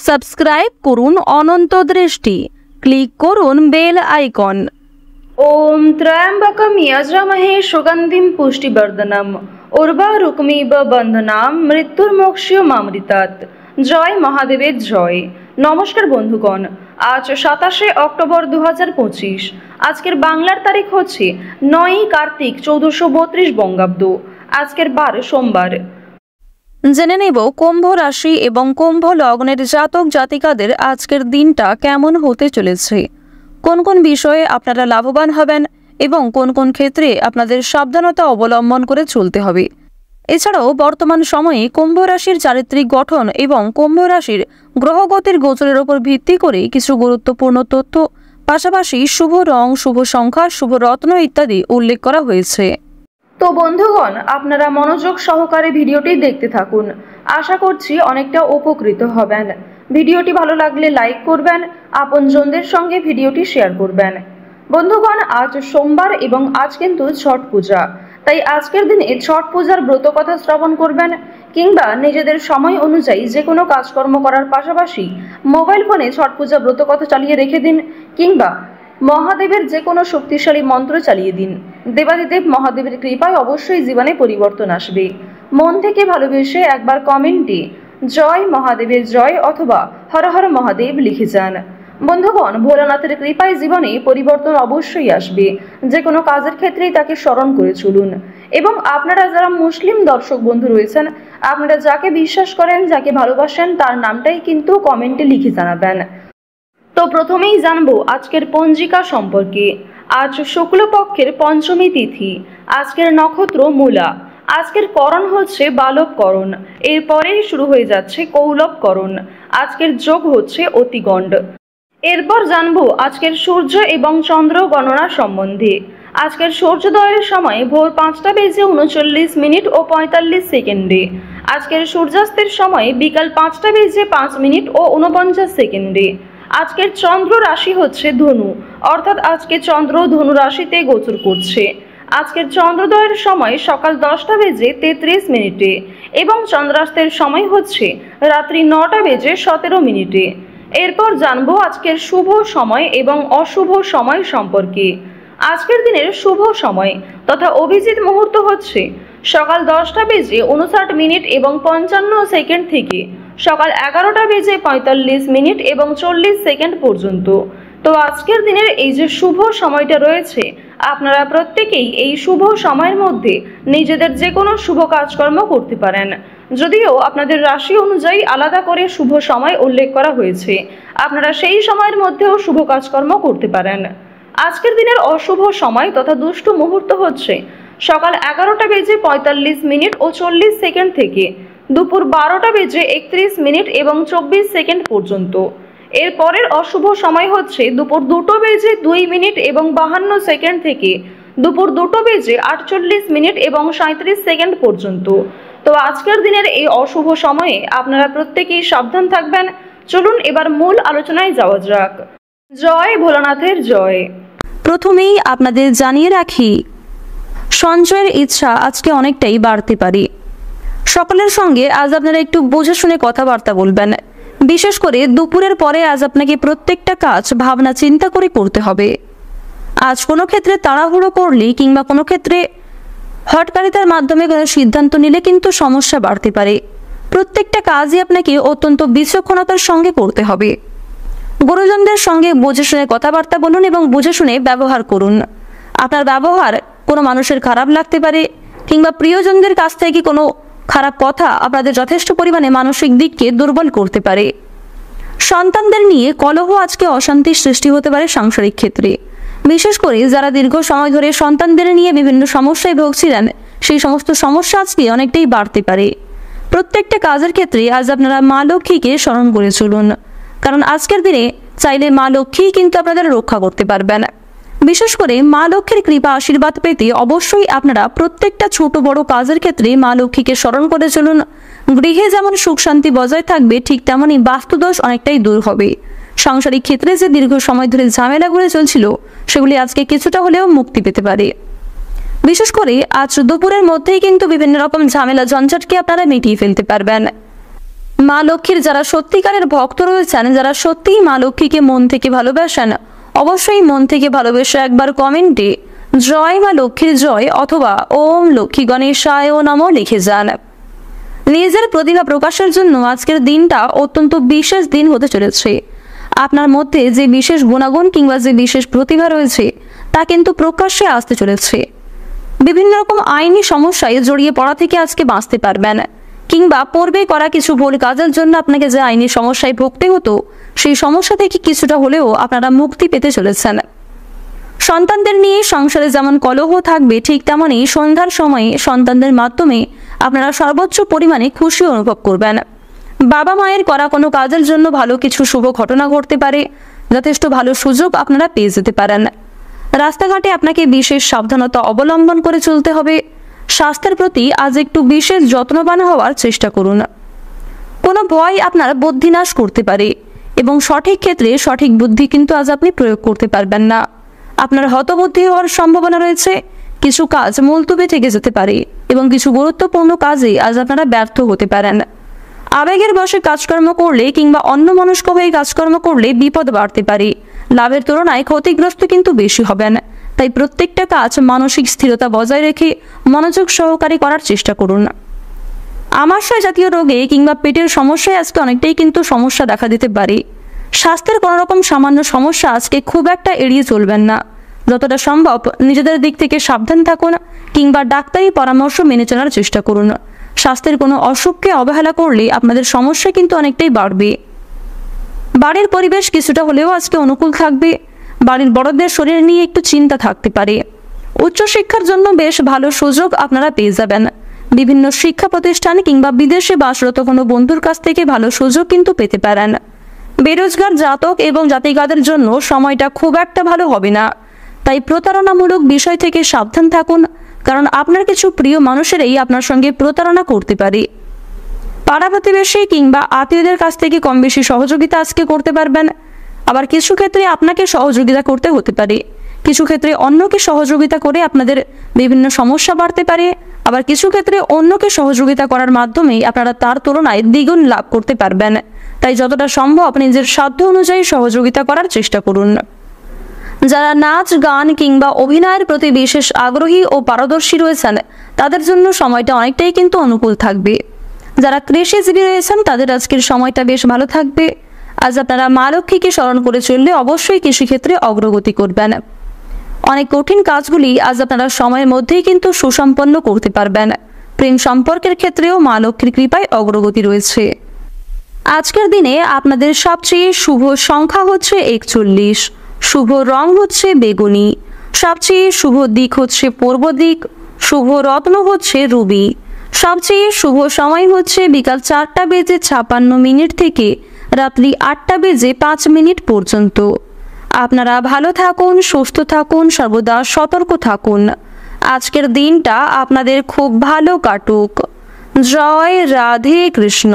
Subscribe করুন অনন্ত দৃষ্টি, click করুন বেল আইকন। ওম ত্র্যম্বকম যজামহে সুগন্ধিম পুষ্টিবর্ধনম উর্বারুকমিব বন্ধনাম মৃত্যুর্মোক্ষয়মামৃতাৎ। জয় মহাদেবের জয়। নমস্কার বন্ধুগণ, আজ 27শে অক্টোবর 2025। আজকের বাংলার তারিখ হচ্ছে 9ই কার্তিক 1432 বঙ্গাব্দ। আজকের বার সোমবার। জেনে নেব কুম্ভ রাশি এবং কুম্ভ লগ্নের জাতক জাতিকাদের আজকের দিনটা কেমন হতে চলেছে, কোন কোন বিষয়ে আপনারা লাভবান হবেন এবং কোন কোন ক্ষেত্রে আপনাদের সাবধানতা অবলম্বন করে চলতে হবে। এছাড়াও বর্তমান সময়ে কুম্ভ রাশির চারিত্রিক গঠন এবং কুম্ভ রাশির গ্রহগতির গোচরের উপর ভিত্তি করে কিছু গুরুত্বপূর্ণ তথ্য, পাশাপাশি শুভ রং, শুভ সংখ্যা, শুভ রত্ন ইত্যাদি উল্লেখ করা হয়েছে। তো বন্ধুগণ, আপনারা মনোযোগ সহকারে ভিডিওটি দেখতে থাকুন। আশা করছি অনেকটা উপকৃত হবেন। ভিডিওটি ভালো লাগলে লাইক করবেন, আপনজনদের সঙ্গে ভিডিওটি শেয়ার করবেন। বন্ধুগণ, আজ সোমবার এবং আজ কিন্তু ছট পূজা, তাই আজকের দিনে ছট পূজার ব্রত কথা শ্রবণ করবেন কিংবা নিজেদের সময় অনুযায়ী যে কোনো কাজকর্ম করার পাশাপাশি মোবাইল ফোনে ছট পূজা ব্রত কথা চালিয়ে রেখে দিন কিংবা মহাদেবের যে কোনো শক্তিশালী মন্ত্র চালিয়ে দিন। দেবাদিদেব মহাদেবের কৃপায় অবশ্যই জীবনে পরিবর্তন আসবে। মন থেকে ভালোবেসে একবার কমেন্টে জয় মহাদেবের জয় অথবা হর হর মহাদেব লিখে যান। বন্ধুগণ, ভোলানাথের কৃপায় জীবনে পরিবর্তন অবশ্যই আসবে। যে কোনো কাজের ক্ষেত্রেই তাকে স্মরণ করে চলুন। এবং আপনারা যারা মুসলিম দর্শক বন্ধু রয়েছেন, আপনারা যাকে বিশ্বাস করেন, যাকে ভালোবাসেন, তার নামটাই কিন্তু কমেন্টে লিখে জানাবেন। তো প্রথমেই জানবো আজকের পঞ্জিকা সম্পর্কে। আজ শুক্লপক্ষের পঞ্চমী তিথি। আজকের নক্ষত্র মূলা। আজকের করণ হচ্ছে বালবকরণ, এরপরেই শুরু হয়ে যাচ্ছে কৌলবকরণ। আজকের যোগ হচ্ছে অতিগণ্ড। এরপর জানবো আজকের সূর্য এবং চন্দ্র গণনা সম্বন্ধে। আজকের সূর্যোদয়ের সময় ভোর 5:39 ও 45 সেকেন্ডে। আজকের সূর্যাস্তের সময় বিকাল 5:05 ও 49 সেকেন্ডে। আজকের চন্দ্র রাশি হচ্ছে ধনু, অর্থাৎ আজকে চন্দ্র ধনু রাশিতে গোচর করছে। আজকের চন্দ্রোদয়ের সময় সকাল 10:33 এবং চন্দ্রাস্তের সময় হচ্ছে রাত্রি 9:17। এরপর জানবো আজকের শুভ সময় এবং অশুভ সময় সম্পর্কে। আজকের দিনের শুভ সময় তথা অভিজিৎ মুহূর্ত হচ্ছে সকাল 10:59 এবং 55 সেকেন্ড থেকে সকাল 11:45 এবং 40 সেকেন্ড পর্যন্ত। তো আজকের দিনের এই যে শুভ সময়টা রয়েছে, আপনারা প্রত্যেকেই এই শুভ সময়ের মধ্যে নিজেদের যে কোনো শুভ কাজকর্ম করতে পারেন। যদিও আপনাদের রাশি অনুযায়ী আলাদা করে শুভ সময় উল্লেখ করা হয়েছে, আপনারা সেই সময়ের মধ্যেও শুভ কাজকর্ম করতে পারেন। আজকের দিনের অশুভ সময় তথা দুষ্ট মুহূর্ত হচ্ছে সকাল 11:45 ও 40 সেকেন্ড থেকে দুপুর 12:31 এবং 24 সেকেন্ড পর্যন্ত। এর পরের অশুভ সময় হচ্ছে দুপুর 2:02 এবং 52 সেকেন্ড থেকে দুপুর 2:48 এবং 37 সেকেন্ড পর্যন্ত। তো আজকের দিনের এই অশুভ সময়ে আপনারা প্রত্যেকেই সাবধান থাকবেন। চলুন এবার মূল আলোচনায় যাওয়া যাক। জয় ভোলানাথের জয়। প্রথমেই আপনাদের জানিয়ে রাখি, সঞ্চয়ের ইচ্ছা আজকে অনেকটাই বাড়তে পারে। সকলের সঙ্গে আজ আপনারা একটু বুঝে শুনে কথাবার্তা বলবেন। বিশেষ করে দুপুরের পরে আজ আপনাকে প্রত্যেকটা কাজ ভাবনা চিন্তা করে করতে হবে। আজ কোনো ক্ষেত্রে তাড়াহুড়ো করলে কিংবা কোনো ক্ষেত্রে হঠকারিতার মাধ্যমে কোনো সিদ্ধান্ত নিলে কিন্তু সমস্যা বাড়তে পারে। প্রত্যেকটা কাজই আপনাকে অত্যন্ত বিচক্ষণতার সঙ্গে করতে হবে। গুরুজনদের সঙ্গে বুঝে শুনে কথাবার্তা বলুন এবং বুঝে শুনে ব্যবহার করুন। আপনার ব্যবহার কোনো মানুষের খারাপ লাগতে পারে কিংবা প্রিয়জনদের কাছ থেকে কোনো খারাপ কথা আপনাদের যথেষ্ট পরিমাণে মানসিক দিককে দুর্বল করতে পারে। সন্তানদের নিয়ে কলহ আজকে অশান্তির সৃষ্টি হতে পারে সাংসারিক ক্ষেত্রে। বিশেষ করে যারা দীর্ঘ সময় ধরে সন্তানদের নিয়ে বিভিন্ন সমস্যায় ভুগছিলেন, সেই সমস্ত সমস্যা আজকে অনেকটাই বাড়তে পারে। প্রত্যেকটা কাজের ক্ষেত্রে আজ আপনারা মা লক্ষ্মীকে স্মরণ করে চলুন, কারণ আজকের দিনে চাইলে মা লক্ষ্মী কিন্তু আপনাদের রক্ষা করতে পারবেন। বিশেষ করে মা লক্ষ্মীর কৃপা আশীর্বাদ পেতে অবশ্যই আপনারা প্রত্যেকটা ছোট বড় কাজের ক্ষেত্রে মা লক্ষ্মীকে স্মরণ করে চলুন। গৃহে যেমন সুখ শান্তি বজায় থাকবে, ঠিক তেমনই বাস্তুদোষ অনেকটাই দূর হবে। সাংসারিক ক্ষেত্রে যে দীর্ঘ সময় ধরে ঝামেলাগুলো চলছিল, সেগুলি আজকে কিছুটা হলেও মুক্তি পেতে পারে। বিশেষ করে আজ দুপুরের মধ্যেই কিন্তু বিভিন্ন রকম ঝামেলা ঝঞ্ঝাটকে আপনারা মিটিয়ে ফেলতে পারবেন। মা লক্ষ্মীর যারা সত্যিকারের ভক্ত রয়েছেন, যারা সত্যিই মা লক্ষ্মীকে মন থেকে ভালোবাসেন, অবশ্যই মন থেকে ভালোবেসে একবার কমেন্টে জয় মা লক্ষ্মীর জয় অথবা ওম লক্ষ্মী গণেশায় নমঃ লিখে যান। নিজের প্রতিভা প্রকাশের জন্য আজকের দিনটা অত্যন্ত বিশেষ দিন হতে চলেছে। আপনার মধ্যে যে বিশেষ গুণাগুণ কিংবা যে বিশেষ প্রতিভা রয়েছে তা কিন্তু প্রকাশ্যে আসতে চলেছে। বিভিন্ন রকম আইনি সমস্যায় জড়িয়ে পড়া থেকে আজকে বাঁচতে পারবেন, কিংবা পূর্বে করা কিছু ভুল কাজের জন্য আপনাকে যে আইনি সমস্যায় ভুগতে হতো সেই সমস্যা থেকে কিছুটা হলেও আপনারা মুক্তি পেতে চলেছেন। সন্তানদের নিয়ে সংসারে যেমন কলহ থাকবে, ঠিক তেমনই সন্ধ্যার সময়ে সন্তানদের মাধ্যমে আপনারা সর্বোচ্চ পরিমাণে খুশি অনুভব করবেন। বাবা মায়ের করা কোনো কাজের জন্য ভালো কিছু শুভ ঘটনা ঘটতে পারে, যথেষ্ট ভালো সুযোগ আপনারা পেয়ে যেতে পারেন। রাস্তাঘাটে আপনাকে বিশেষ সাবধানতা অবলম্বন করে চলতে হবে। স্বাস্থ্যের প্রতি আজ একটু বিশেষ যত্নবান হওয়ার চেষ্টা করুন। কোনো ভয় আপনার বুদ্ধিনাশ করতে পারে এবং সঠিক ক্ষেত্রে সঠিক বুদ্ধি কিন্তু আজ আপনি প্রয়োগ করতে পারবেন না। আপনার হতবুদ্ধি হওয়ার সম্ভাবনা রয়েছে। কিছু কাজ মুলতুবি থেকে যেতে পারে এবং কিছু গুরুত্বপূর্ণ কাজে আজ আপনারা ব্যর্থ হতে পারেন। আবেগের বশে কাজকর্ম করলে কিংবা অন্যমনস্ক হয়ে কাজকর্ম করলে বিপদ বাড়তে পারে। লাভের তুলনায় ক্ষতিগ্রস্ত কিন্তু বেশি হবেন। তাই প্রত্যেকটা কাজ মানসিক স্থিরতা বজায় রেখে মনোযোগ সহকারে করার চেষ্টা করুন। আমাশয় জাতীয় রোগে কিংবা পেটের সমস্যায় আজকে অনেকটাই কিন্তু সমস্যা দেখা দিতে পারে। স্বাস্থ্যের কোনো রকম সামান্য সমস্যা আজকে খুব একটা এড়িয়ে চলবেন না। যতটা সম্ভব নিজেদের দিক থেকে সাবধান থাকুন কিংবা ডাক্তারি পরামর্শ মেনে চলার চেষ্টা করুন। স্বাস্থ্যের কোনো অসুখকে অবহেলা করলে আপনাদের সমস্যা কিন্তু অনেকটাই বাড়বে। বাড়ির পরিবেশ কিছুটা হলেও আজকে অনুকূল থাকবে। বাড়ির বড়দের শরীর নিয়ে একটু চিন্তা থাকতে পারে। উচ্চশিক্ষার জন্য বেশ ভালো সুযোগ আপনারা পেয়ে যাবেন। বিভিন্ন শিক্ষা প্রতিষ্ঠান কিংবা বিদেশে বাসরত কোনো বন্ধুর কাছ থেকে ভালো সুযোগ কিন্তু পেতে পারেন। বেরোজগার জাতক এবং জাতিকাদের জন্য সময়টা খুব একটা ভালো হবে না। তাই প্রতারণামূলক বিষয় থেকে সাবধান থাকুন, কারণ আপনার কিছু প্রিয় মানুষেরাই আপনার সঙ্গে প্রতারণা করতে পারে। পাড়া প্রতিবেশী কিংবা আত্মীয়দের কাছ থেকে কম বেশি সহযোগিতা আজকে করতে পারবেন। আবার কিছু ক্ষেত্রে আপনাকে সহযোগিতা করতে হতে পারে। কিছু ক্ষেত্রে অন্যকে সহযোগিতা করে আপনাদের বিভিন্ন সমস্যা বাড়তে পারে। আবার কিছু ক্ষেত্রে অন্যকে সহযোগিতা করার মাধ্যমে আপনারা তার তুলনায় দ্বিগুণ লাভ করতে পারবেন। তাই যতটা সম্ভব নিজের সাধ্য অনুযায়ী সহযোগিতা করার চেষ্টা করুন। যারা নাচ গান কিংবা অভিনয়ের প্রতি বিশেষ আগ্রহী ও পারদর্শী রয়েছেন তাদের জন্য সময়টা অনেকটাই কিন্তু অনুকূল থাকবে। যারা কৃষিজীবী রয়েছেন তাদের আজকের সময়টা বেশ ভালো থাকবে। আজ আপনারা মা লক্ষ্মীকে স্মরণ করে চললে অবশ্যই কৃষিক্ষেত্রে অগ্রগতি করবেন। অনেক কঠিন কাজগুলি আজ আপনারা সময়ের মধ্যেই কিন্তু সুসম্পন্ন করতে পারবেন। প্রেম সম্পর্কের ক্ষেত্রেও মা লক্ষ্মীর কৃপায় অগ্রগতি রয়েছে। আজকের দিনে আপনাদের সবচেয়ে শুভ সংখ্যা হচ্ছে 41, শুভ রং হচ্ছে বেগুনি, সবচেয়ে শুভ দিক হচ্ছে পূর্ব দিক, শুভ রত্ন হচ্ছে রুবি, সবচেয়ে শুভ সময় হচ্ছে বিকাল 4:56 থেকে রাত্রি 8:05 পর্যন্ত। আপনারা ভালো থাকুন, সুস্থ থাকুন, সর্বদা সতর্ক থাকুন। আজকের দিনটা আপনাদের খুব ভালো কাটুক। জয় রাধে কৃষ্ণ।